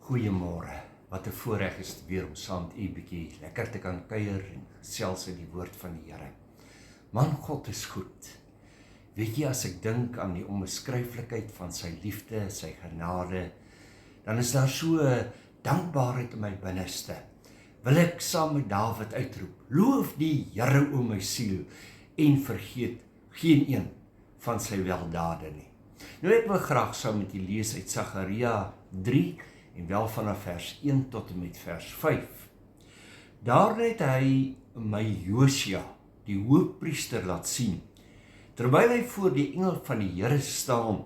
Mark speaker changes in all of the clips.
Speaker 1: Goeiemôre, wat 'n voorreg is weer om saam met u bietjie lekker te kan kuier en gesels in die woord van die Here. Man, God is goed. Weet jy, as ek dink aan die onbeskryflikheid van sy liefde, sy genade, dan is daar so 'n dankbaarheid in my binneste. Wil ek saam met Dawid uitroep, loof die Here o my siel en vergeet geen een van sy weldade nie. Nou ek wil graag saam met u lees uit Sagaria 3 en wel vanaf vers 1 tot en met vers 5. Daarna het hy my Josia, die hoofpriester, laat sien, terwyl hy voor die engel van die Here staan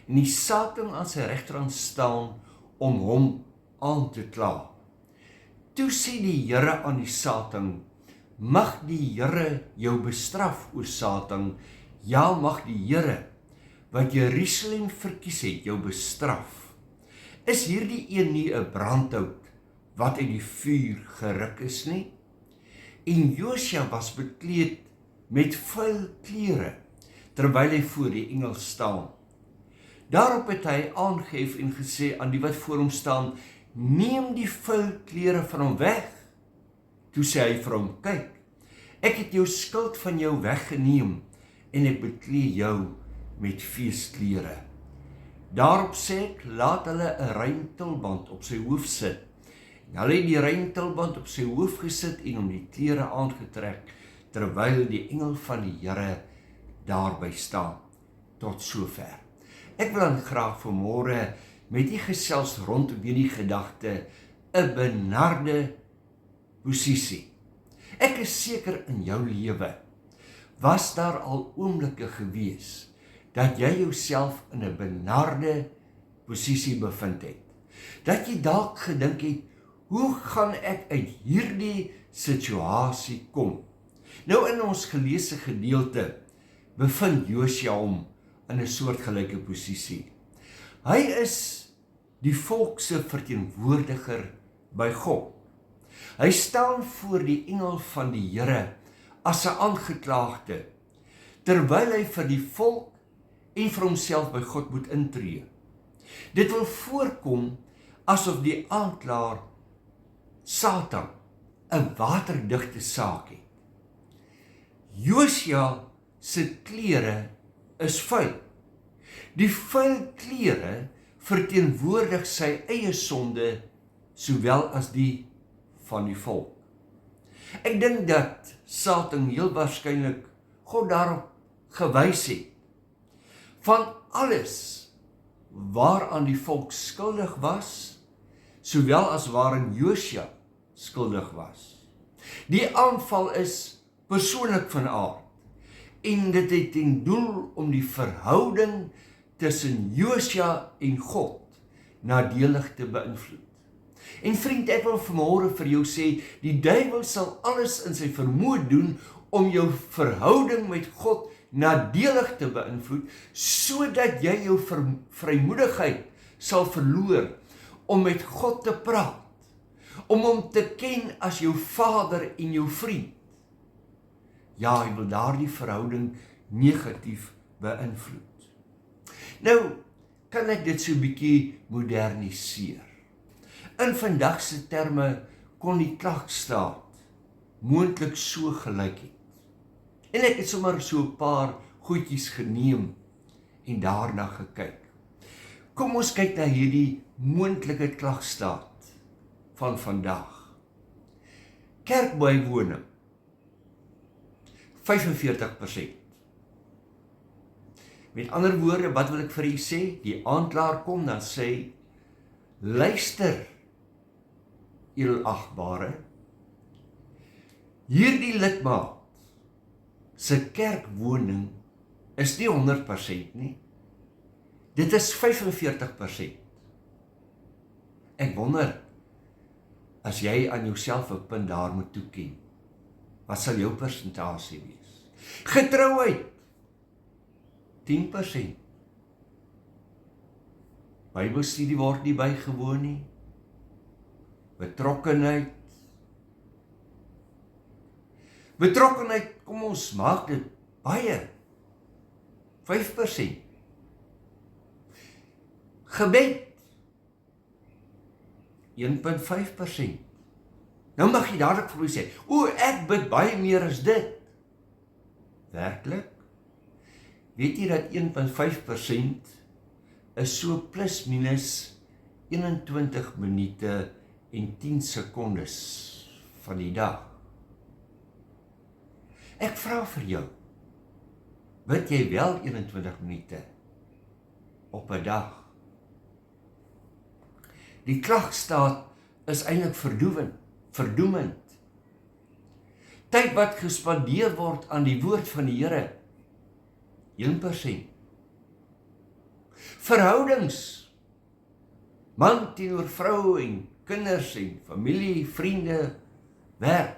Speaker 1: en die Satan aan sy regterhand staan om hom aan te kla. Toe sê die Here aan die Satan, mag die Here jou bestraf, o Satan, ja, mag die Here wat Jerusalem verkies het, jou bestraf. Is hierdie een nie 'n brandhout wat uit die vuur geruk is nie? En Josia was bekleed met vuil klere, terwyl hy voor die engel staan. Daarop het hy aangehef en gesê aan die wat voor hom staan, neem die vuil klere van hom weg. Toe sê hy vir hom, kyk, ek het jou skuld van jou weggeneem en ek beklee jou met feesklere. Daarop sê ek, laat hulle 'n rein tulband op sy hoof sit. En hulle het die rein tulband op sy hoof gesit en hom die klere aangetrek, terwyl die engel van die Here daarby staan. Tot sover. Ek wil dan graag vanmôre met u gesels rondom hierdie gedagte, 'n benarde posisie. Ek is seker in jou lewe was daar al oomblikke gewees dat jy jouself in 'n benarde posisie bevind het. Dat jy dalk gedink het, hoe gaan ek uit hierdie situasie kom? Nou in ons geleesde gedeelte bevind Josia hom in 'n soortgelyke posisie. Hy is die volk se verteenwoordiger by God. Hy staan voor die engel van die Here as 'n aangeklaagde, terwyl hy vir die volk en vir homself by God moet intree. Dit wil voorkom asof die aanklaer Satan 'n waterdigte saak het. Josia se klere is vuil. Die vuil klere verteenwoordig sy eie sonde sowel as die van die volk. Ek dink dat Satan heel waarskynlik God daarop gewys het. Van alles waaraan die volk skuldig was, sowel as waarin Josia skuldig was. Die aanval is persoonlik van aard en dit het ten doel om die verhouding tussen Josia en God nadelig te beïnvloed. En vriend, ek wil vanmôre vir jou sê, die duiwel sal alles in sy vermoë doen om jou verhouding met God nadelig te beïnvloed, sodat jy jou vrymoedigheid sal verloor om met God te praat, om hom te ken as jou Vader en jou vriend. Ja, hy wil daardie verhouding negatief beïnvloed. Nou, kan ek dit so 'n bietjie moderniseer. In vandag se terme kon die klagstaat moontlik so gelyk het. En ek het sommer so 'n paar goedjies geneem en daarna gekyk. Kom ons kyk na hierdie moontlike klagstaat van vandag. Kerkbywoning 45%. Met ander woorde, wat wil ek vir u sê? Die aanklaer kom dan sê, luister, edelagbare, hierdie lidmaat se kerkwoning is nie 100% nie. Dit is 45%. Ek wonder, as jy aan jouself 'n punt daar moet toeken, wat sal jou persentasie wees? Getrouheid 10%. Bybelstudie word nie bygewoon nie. Betrokkenheid, kom ons maak dit baie. 5%. Gebed 1,5%. Nou mag jy dadelik vir my sê, ek bid baie meer as dit. Werklik? Weet jy dat 1,5% is so plus minus 21 minute en 10 sekondes van die dag? Ek vra vir jou, bid jy wel 21 minute op 'n dag? Die klagstaat is eintlik verdoemend. Tyd wat gespandeer word aan die woord van die Here, 1%. Verhoudings, man teenoor vrou en kinders en familie, vriende, werk,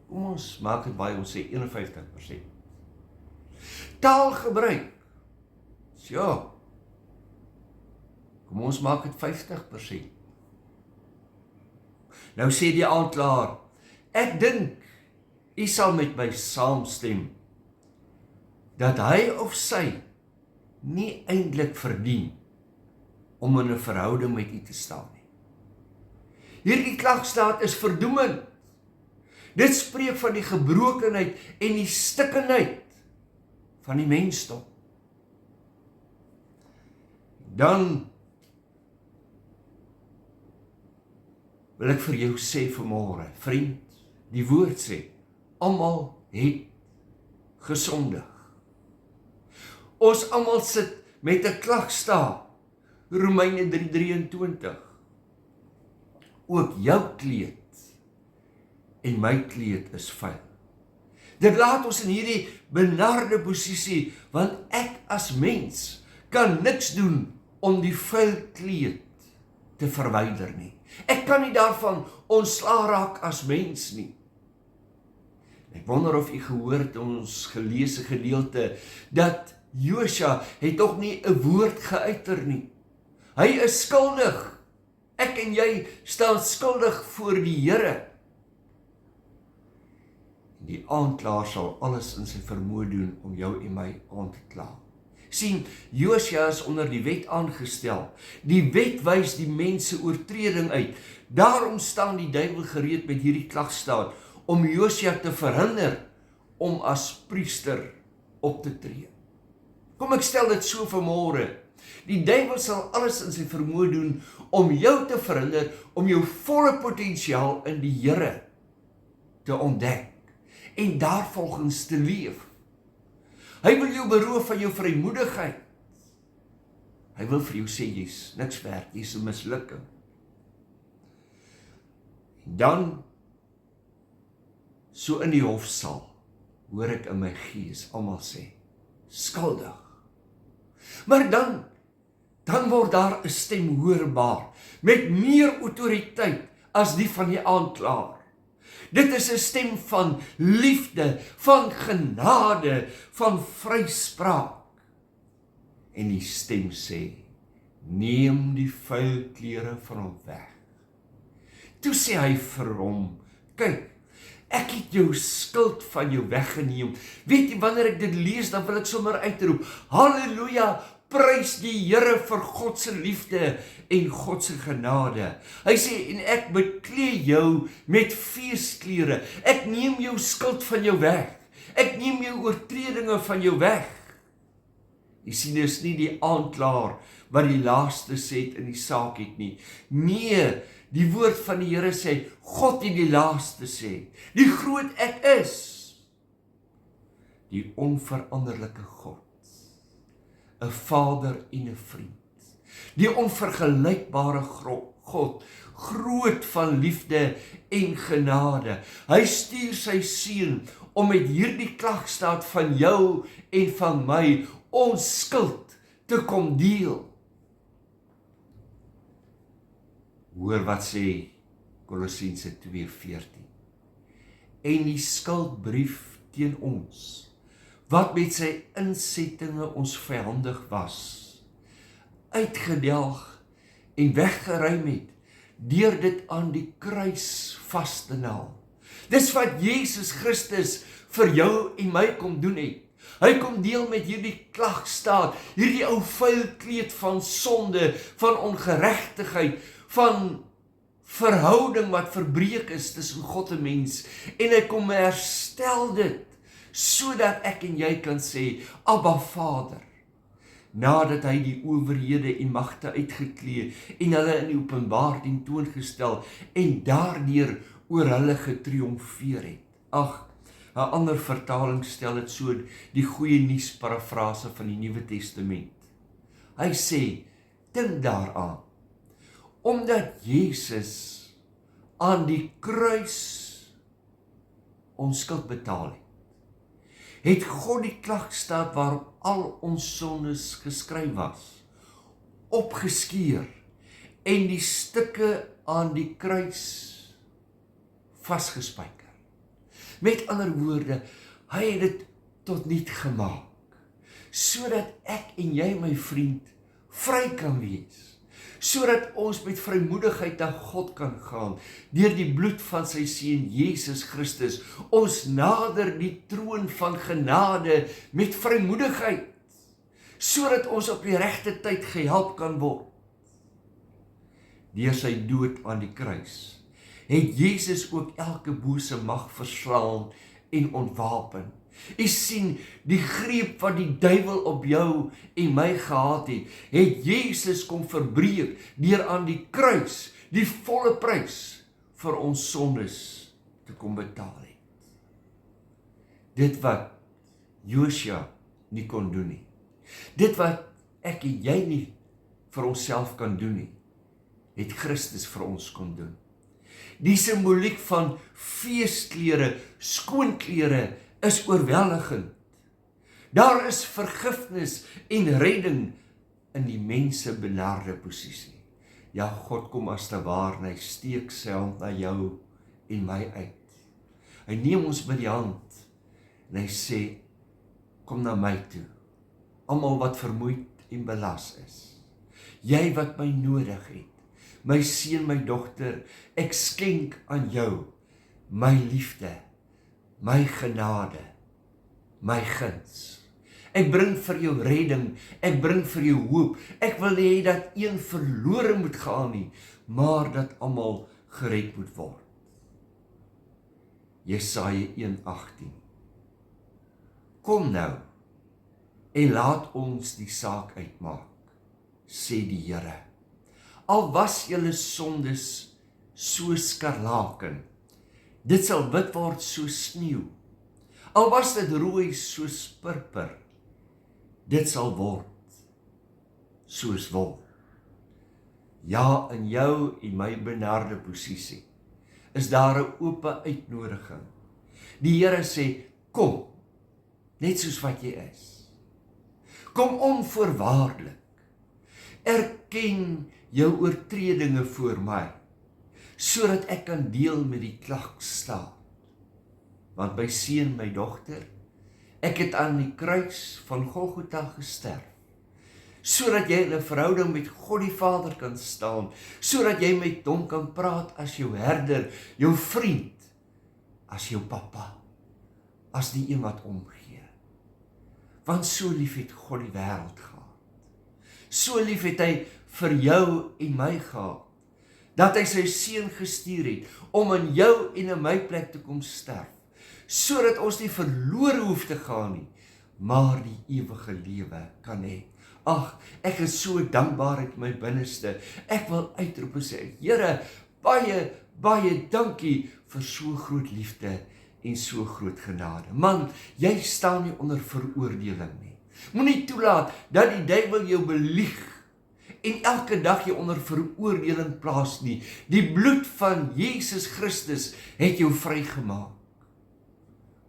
Speaker 1: kom ons maak dit baie, ons sê 51%. Taalgebruik, ja, kom ons maak dit 50%. Nou sê die aanklaer, ek dink, u sal met my saamstem, dat hy of sy nie eintlik verdien om in 'n verhouding met u te staan nie. Hierdie klagstaat is verdoemend. Dit spreek van die gebrokenheid en die stikkendheid van die mensdom. Dan wil ek vir jou sê vanmôre, vriend, die woord sê, almal het gesondig. Ons almal sit met 'n klagstaat, Romeine 3:23. Ook jou kleed en my kleed is vuil. Dit laat ons in hierdie benarde posisie, want ek as mens kan niks doen om die vuil kleed te verwyder nie. Ek kan nie daarvan ontslae raak as mens nie. Ek wonder of u gehoor het ons geleesde gedeelte, dat Josua het tog nie 'n woord geuiter nie. Hy is skuldig. Ek en jy staan skuldig voor die Here. Die aanklaer sal alles in sy vermoë doen om jou en my aan te kla. Sien, Josua is onder die wet aangestel. Die wet wys die mens se oortreding uit. Daarom staan die duiwel gereed met hierdie klagstaat om Josua te verhinder om as priester op te tree. Kom, ek stel dit so vanmôre. Die duiwel sal alles in sy vermoë doen om jou te verhinder om jou volle potensiaal in die Here te ontdek en daarvolgens te leef. Hy wil jou beroof van jou vrymoedigheid. Hy wil vir jou sê jy's niks werd, jy's 'n mislukking. Dan, so in die hofsaal, hoor ek in my gees almal sê, skuldig. Maar dan word daar 'n stem hoorbaar, met meer autoriteit as die van die aanklaer. Dit is 'n stem van liefde, van genade, van vryspraak. En die stem sê, neem die vuil klere van hom weg. Toe sê hy vir hom, kyk, ek het jou skuld van jou weggeneem. Weet jy, wanneer ek dit lees, dan wil ek sommer uitroep, halleluja, prys die Here vir God se liefde en God se genade. Hy sê, en ek beklee jou met feesklere. Ek neem jou skuld van jou weg. Ek neem jou oortredinge van jou weg. Jy sien, dit is nie die aanklaer wat die laaste sê in die saak het nie. Nee, die woord van die Here sê, God het die laaste sê. Die groot ek is. Die onveranderlike God. 'n Vader en 'n vriend. Die onvergelykbare God, groot van liefde en genade. Hy stuur sy seun om met hierdie klagstaat van jou en van my ons skuld te kom deel. Hoor wat sê Kolossense 2:14. En die skuldbrief teen ons, wat met sy insettinge ons vyandig was, uitgedelg en weggeruim het, deur dit aan die kruis vas te naal. Dis wat Jesus Christus vir jou en my kom doen het. Hy kom deel met hierdie klagstaat, hierdie ou vuil kleed van sonde, van ongeregtigheid, van verhouding wat verbreek is tussen God en mens, en hy kom herstel dit, sodat ek en jy kan sê, Abba Vader, nadat hy die owerhede en magte uitgeklee en hulle in die openbaar tentoongestel en daardeur oor hulle getriomfeer het. Ag, 'n ander vertaling stel dit so, die goeie nuus parafrase van die Nuwe Testament. Hy sê, dink daaraan, omdat Jesus aan die kruis ons skuld betaal het God die klagstaat waarop al ons sondes geskryf was, opgeskeur en die stukke aan die kruis vasgespijker. Met ander woorde, hy het dit tot niet gemaak, sodat ek en jy, my vriend, vry kan wees, sodat ons met vrymoedigheid na God kan gaan, deur die bloed van sy seun Jesus Christus, ons nader die troon van genade met vrymoedigheid, sodat ons op die regte tyd gehelp kan word. Deur sy dood aan die kruis, het Jesus ook elke bose mag verslaan en ontwapen. U sien, die greep wat die duiwel op jou en my gehad het Jesus kom verbreek deur aan die kruis die volle prys vir ons sondes te kom betaal het. Dit wat Josua nie kon doen nie, dit wat ek en jy nie vir onsself kan doen nie, het Christus vir ons kon doen. Die simboliek van feesklere, skoonklere is oorweldigend. Daar is vergifnis en redding in die mense benarde posisie. Ja, God kom as te waar, en hy steek sy hand na jou en my uit. Hy neem ons by die hand, en hy sê, kom na my toe, almal wat vermoeid en belas is. Jy wat my nodig het, my seun, my dogter, ek skenk aan jou my liefde, my genade, my guns. Ek bring vir jou redding, ek bring vir jou hoop. Ek wil hê dat een verlore moet gaan nie, maar dat almal gered moet word. Jesaja 1:18. Kom nou en laat ons die saak uitmaak, sê die Here. Al was julle sondes so skarlaken, dit sal wit word so sneeu. Al was dit rooi soos purper, dit sal word soos wol. Ja, in jou en my benarde posisie is daar 'n oop uitnodiging. Die Here sê, kom, net soos wat jy is. Kom onvoorwaardelik. Erken jou oortredinge voor my, sodat ek kan deel met die klagstaat. Want my seun, my dogter, ek het aan die kruis van Golgotha gesterf, sodat jy in 'n verhouding met God die Vader kan staan, sodat jy met hom kan praat as jou herder, jou vriend, as jou papa, as die een wat omgee. Want so lief het God die wêreld gehad. So lief het hy vir jou en my gehad, dat hy sy seun gestuur het, om in jou en in my plek te kom sterf, sodat ons nie verlore hoef te gaan nie, maar die ewige lewe kan hê. Ag, ek is so dankbaar uit my binneste. Ek wil uitroep en sê, Here, baie, baie dankie vir so groot liefde en so groot genade. Man, jy staan nie onder veroordeling nie. Moenie toelaat dat die duiwel jou belieg en elke dag jy onder veroordeling plaas nie. Die bloed van Jesus Christus het jou vrygemaak.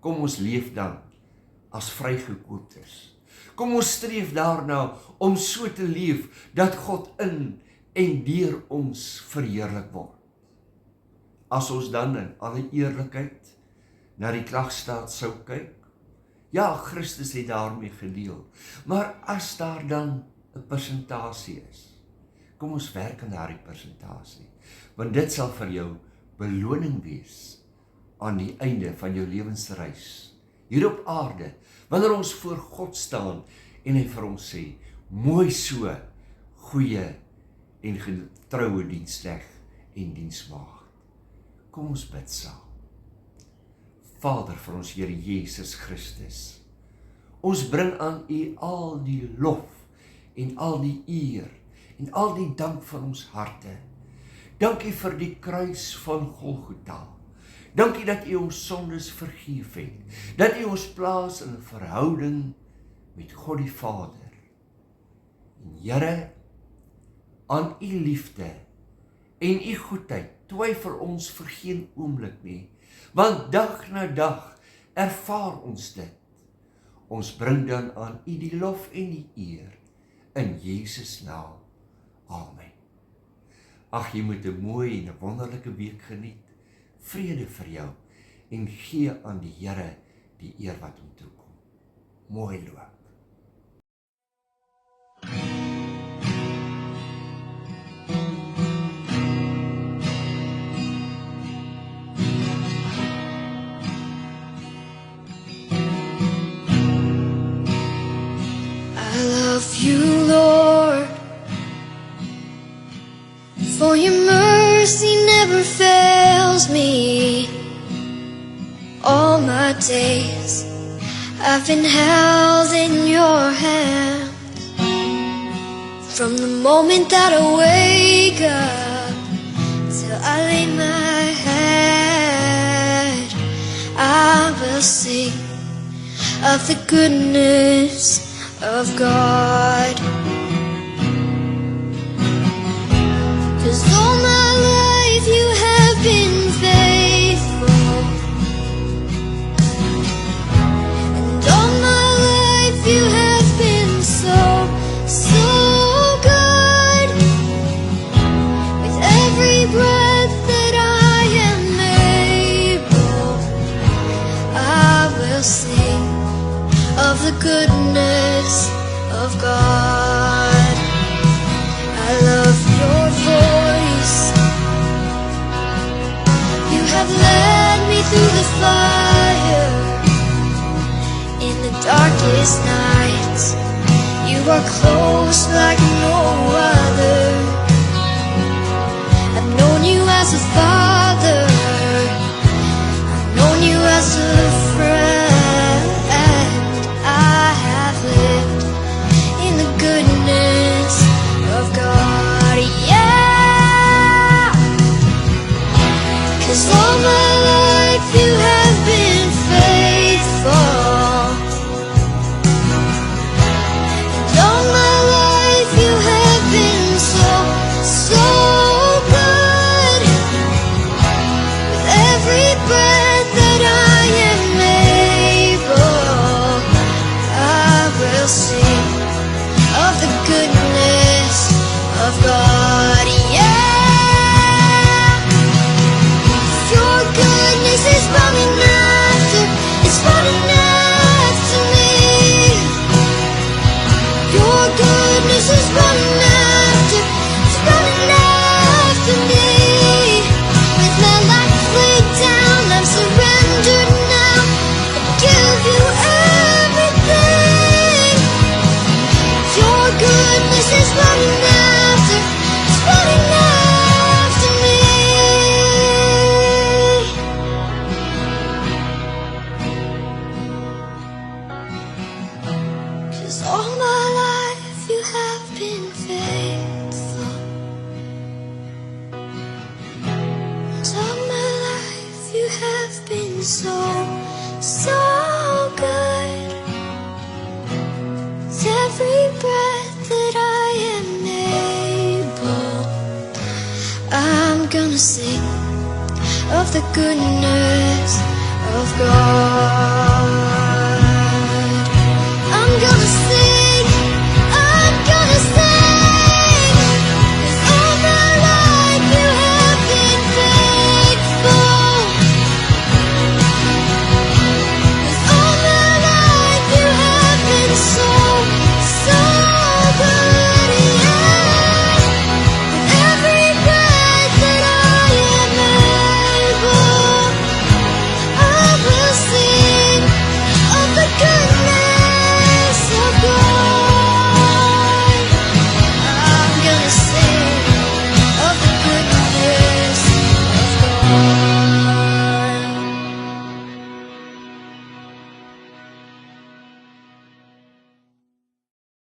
Speaker 1: Kom ons leef dan as vrygekooptes. Kom ons streef daarna om so te leef dat God in en deur ons verheerlik word. As ons dan in alle eerlikheid na die klagstaat sou kyk, ja, Christus het daarmee gedeel, maar as daar dan 'n persentasie is, kom ons werk aan daardie persentasie, want dit sal vir jou beloning wees aan die einde van jou lewensreis, hier op aarde, wanneer ons voor God staan en hy vir ons sê, mooi so, goeie en getroue diensknegt en diensmaagd. Kom ons bid saam. Vader vir ons Here Jesus Christus, ons bring aan U al die lof en al die eer en al die dank van ons harte. Dankie vir die kruis van Golgotha. Dankie dat U ons sondes vergeef het, dat U ons plaas in 'n verhouding met God die Vader. En Here, aan U liefde en U goedheid twyfel ons vir geen oomblik nie, want dag na dag ervaar ons dit. Ons bring dan aan U die lof en die eer, in Jesus naam. Amen. Ag, jy moet 'n mooi en 'n wonderlike week geniet. Vrede vir jou en gee aan die Here die eer wat hom toekom. Mooi loop.
Speaker 2: I love you, Lord, for your mercy never fails me. All my days I've been held in your hands. From the moment that I wake up till I lay my head, I will sing of the goodness of God. 'Cause all my life you have been faithful, and all my life you have been so, so good. With every breath that I am able, I will sing of the goodness of God. I love your voice. You have led me through the fire. In the darkest nights, you are close like no other. I've known you as a father, I've known you as a friend. I have lived in the goodness of God, yeah. 'Cause all my life you have been faithful, and all my life you have been so, so good. With every breath that I am able, I will sing of the goodness of God, yeah. Your goodness is running after, it's running after me. Your goodness is running after, it's running after me. With my life laid down, I'm surrendered now. I give you everything. Your goodness is running after, it's running after me. 'Cause all my life you have been faithful, and all my life you have been so, so good. With every breath that I am able, I'm gonna sing of the goodness of God. I'm gonna sing